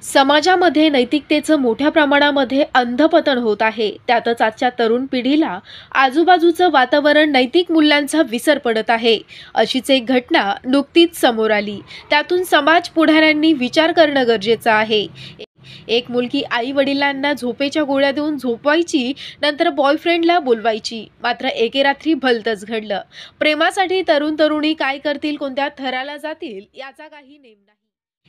समाजामध्ये नैतिकतेचं मोठ्या प्रमाणामध्ये अंधपतन होत आहे। त्यातच आजच्या तरुण पिढीला आजूबाजूचं वातावरण नैतिक मूल्यांचा विसर पडत आहे। अशीच एक घटना नुकतीच समोर आली। त्यातून समाज पुढाऱ्यांनी विचार करणं गरजेचं आहे। एक मुलगी आई वडिलांना झोपेच्या गोळ्या देऊन झोपवायची, नंतर बॉयफ्रेंडला बोलवायची। मात्र एके रात्री भलतंच घडलं। प्रेमासाठी तरुण तरुणी काय करतील, कोणत्या थराला जातील याचा काही नेम नाही।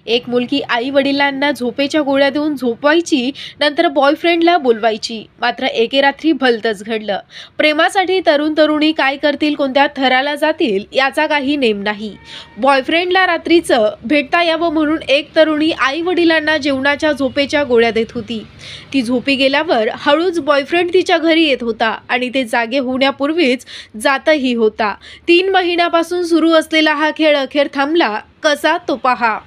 एक मुलगी आई वडिलांना झोपेच्या गोळ्या देऊन झोपवायची, नंतर बॉयफ्रेंडला बोलवायची। मात्र एके रात्री भलतंच घडलं। प्रेमासाठी तरुण तरुणी काय करतील, कोणत्या थराला जातील याचा काही नेम नाही। बॉयफ्रेंडला रात्रीचं भेटता यावं म्हणून एक तरुणी आई वडिलांना जेवणाच्या झोपेच्या गोळ्या देत होती। ती झोपी गेल्यावर हळूच बॉयफ्रेंड तिच्या घरी येत होता आणि ते जागे होण्यापूर्वीच जातही होता। 3 महिन्यापासून सुरू असलेला हा खेळ अखेर थांबला कसा तो पहा।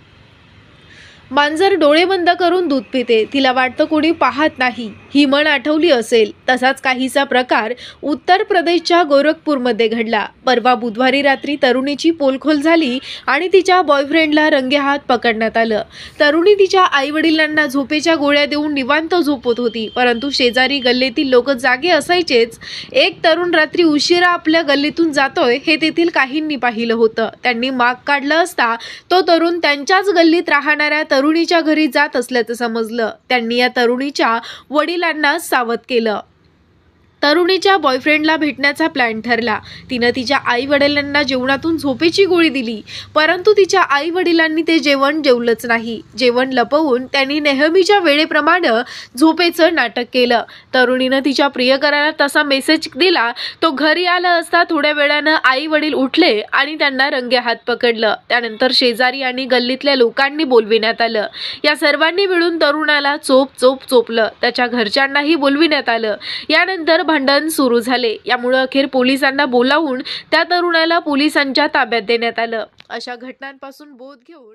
मांजर डोळे बंद करून दूध पिते, तिला वाटतं कोणी पाहत नाही, ही म्हण आठवली असेल। तसाच काहीसा प्रकार उत्तर प्रदेशच्या गोरखपूरमध्ये घडला। परवा बुधवारी रात्री तरुणीची पोलखोल झाली आणि तिच्या बॉयफ्रेंडला रंगेहात पकडण्यात आलं। तरुणी तिच्या आई वडिलांना झोपेच्या गोळ्या देऊन निवांत झोपत होती, परंतु शेजारी गल्लीतील लोक जागे असायचेच। एक तरुण रात्री उशिरा आपल्या गल्लीतून जातोय हे तेथील काहींनी पाहिलं होतं। त्यांनी माग काढलं असता तो तरुण त्यांच्याच गल्लीत राहणाऱ्या तरुणीच्या घरी जात असल्याचं समजलं। त्यांनी या तरुणीच्या वडिलांना सावध केलं। तरुणीच्या बॉयफ्रेंडला भेटण्याचा प्लॅन ठरला। तिनं तिच्या आई वडिलांना जेवणातून झोपेची गोळी दिली, परंतु तिच्या आई वडिलांनी ते जेवण जेवलंच नाही। जेवण लपवून त्यांनी नेहमीच्या वेळेप्रमाणे झोपेचं नाटक केलं। तरुणीनं तिच्या प्रियकराला तसा मेसेज दिला। तो घरी आला असता थोड्या वेळानं आई वडील उठले आणि त्यांना रंगेहात पकडलं। त्यानंतर शेजारी आणि गल्लीतल्या लोकांनी बोलविण्यात आलं। या सर्वांनी मिळून तरुणाला चोपलं। त्याच्या घरच्यांनाही बोलविण्यात आलं। यानंतर भांडण सुरू झाले। यामुळे अखेर पोलिसांना बोलावून त्या तरुणाला पोलिसांच्या ताब्यात देण्यात आलं। अशा घटनांपासून बोध घेऊन